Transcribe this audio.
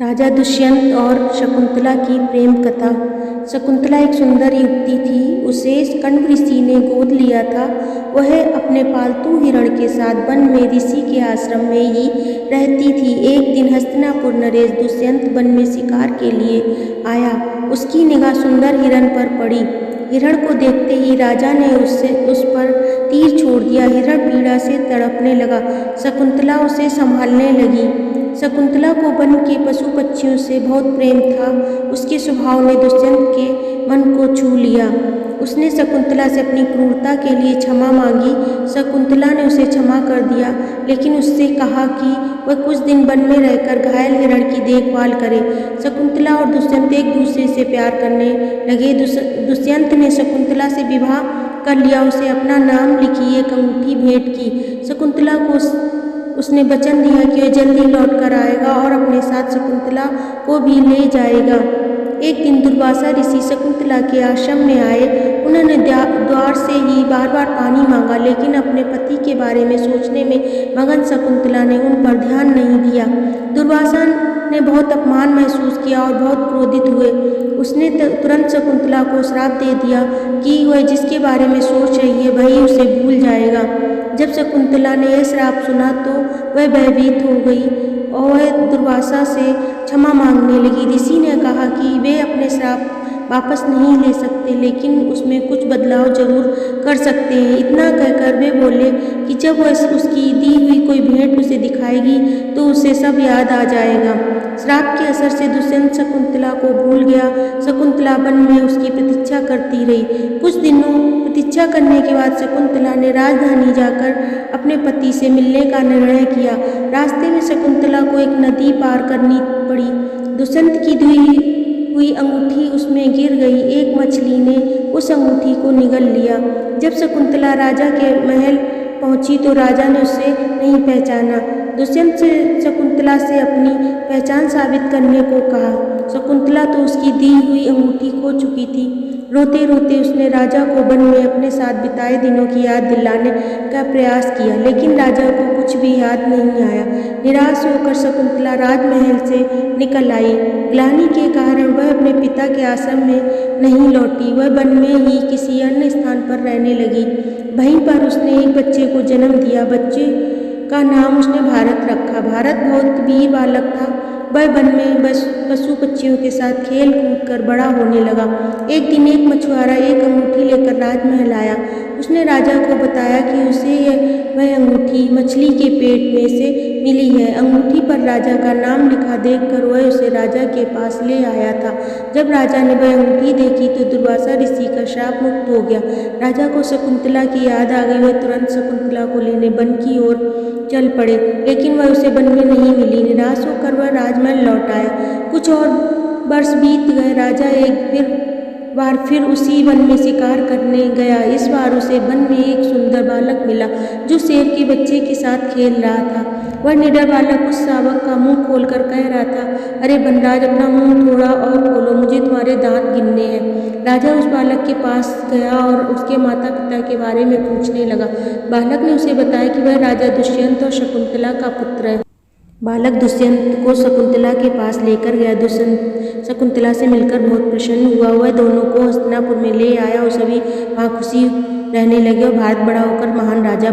राजा दुष्यंत और शकुंतला की प्रेम कथा। शकुंतला एक सुंदर युवती थी। उसे कण्व ऋषि ने गोद लिया था। वह अपने पालतू हिरण के साथ वन में ऋषि के आश्रम में ही रहती थी। एक दिन हस्तिनापुर नरेश दुष्यंत वन में शिकार के लिए आया। उसकी निगाह सुंदर हिरण पर पड़ी। हिरण को देखते ही राजा ने उस पर तीर छोड़ दिया। हिरण पीड़ा से तड़पने लगा। शकुंतला उसे संभालने लगी। शकुंतला को वन के पशु पक्षियों से बहुत प्रेम था। उसके स्वभाव ने दुष्यंत के मन को छू लिया। उसने शकुंतला से अपनी क्रूरता के लिए क्षमा मांगी। शकुंतला ने उसे क्षमा कर दिया, लेकिन उससे कहा कि वह कुछ दिन वन में रहकर घायल हिरण की देखभाल करे। शकुंतला और दुष्यंत एक दूसरे से प्यार करने लगे। दुष्यंत ने शकुंतला से विवाह कर लिया। उसे अपना नाम लिखी एक अंगूठी भेंट की। शकुंतला को उसने वचन दिया कि वह जल्दी लौट कर आएगा और अपने साथ शकुंतला को भी ले जाएगा। एक दिन दुर्वासा ऋषि शकुंतला के आश्रम में आए। उन्होंने द्वार से ही बार बार पानी मांगा, लेकिन अपने पति के बारे में सोचने में मगन शकुंतला ने उन पर ध्यान नहीं दिया। दुर्वासा ने बहुत अपमान महसूस किया और बहुत क्रोधित हुए। उसने तुरंत शकुंतला को श्राप दे दिया कि वह जिसके बारे में सोच रही है वही उसे भूल जाएगा। जब शकुंतला ने यह श्राप सुना तो वह भयभीत हो गई और वह दुर्वासा से क्षमा मांगने लगी। ऋषि ने कहा कि वे अपने श्राप वापस नहीं ले सकते, लेकिन उसमें कुछ बदलाव जरूर कर सकते हैं। इतना कहकर वे बोले कि जब वह उसकी दी हुई कोई भेंट उसे दिखाएगी तो उसे सब याद आ जाएगा। श्राप के असर से दुष्यंत शकुंतला को भूल गया। शकुंतला वन में उसकी प्रतीक्षा करती रही। कुछ दिनों प्रतीक्षा करने के बाद शकुंतला ने राजधानी जाकर अपने पति से मिलने का निर्णय किया। रास्ते में शकुंतला को एक नदी पार करनी पड़ी। दुष्यंत की दी हुई अंगूठी उसमें गिर गई। एक मछली ने उस अंगूठी को निगल लिया। जब शकुंतला राजा के महल पहुंची तो राजा ने उसे नहीं पहचाना। दुष्यंत से शकुंतला से अपनी पहचान साबित करने को कहा। शकुंतला तो उसकी दी हुई अंगूठी खो चुकी थी। रोते रोते उसने राजा को वन में अपने साथ बिताए दिनों की याद दिलाने का प्रयास किया, लेकिन राजा को कुछ भी याद नहीं आया। निराश होकर शकुंतला राजमहल से निकल आई। ग्लानि के कारण वह अपने पिता के आश्रम में नहीं लौटी। वह वन में ही किसी अन्य स्थान पर रहने लगी। वहीं पर उसने एक बच्चे को जन्म दिया। बच्चे का नाम उसने भारत रखा। भारत बहुत वीर बालक था। वह वन में पशु पक्षियों के साथ खेल कूद कर बड़ा होने लगा। एक दिन एक मछुआरा एक अंगूठी लेकर राजमहल आया। उसने राजा को बताया कि उसे वह अंगूठी मछली के पेट में से मिली है। अंगूठी पर राजा का नाम लिखा देखकर वह उसे राजा के पास ले आया था। जब राजा ने वह अंगूठी देखी तो दुर्वासा ऋषि का श्राप मुक्त हो गया। राजा को शकुंतला की याद आ गई। वह तुरंत शकुंतला को लेने वन की ओर चल पड़े, लेकिन वह उसे वन में नहीं मिली। निराश होकर वह राजमहल लौट आया। कुछ और वर्ष बीत गए। राजा एक बार फिर उसी वन में शिकार करने गया। इस बार उसे वन में एक सुंदर बालक मिला जो शेर के बच्चे के साथ खेल रहा था। वह निडर बालक उस शावक का मुंह खोलकर कह रहा था, अरे वनराज, अपना मुंह थोड़ा और खोलो, मुझे तुम्हारे दांत गिनने हैं। राजा उस बालक के पास गया और उसके माता पिता के बारे में पूछने लगा। बालक ने उसे बताया कि वह राजा दुष्यंत और शकुंतला का पुत्र है। बालक दुष्यंत को शकुंतला के पास लेकर गया। दुष्यंत शकुंतला से मिलकर बहुत प्रसन्न हुआ। वह दोनों को हस्तिनापुर में ले आया और सभी वहाँ खुशी रहने लगे और भारत बड़ा होकर महान राजा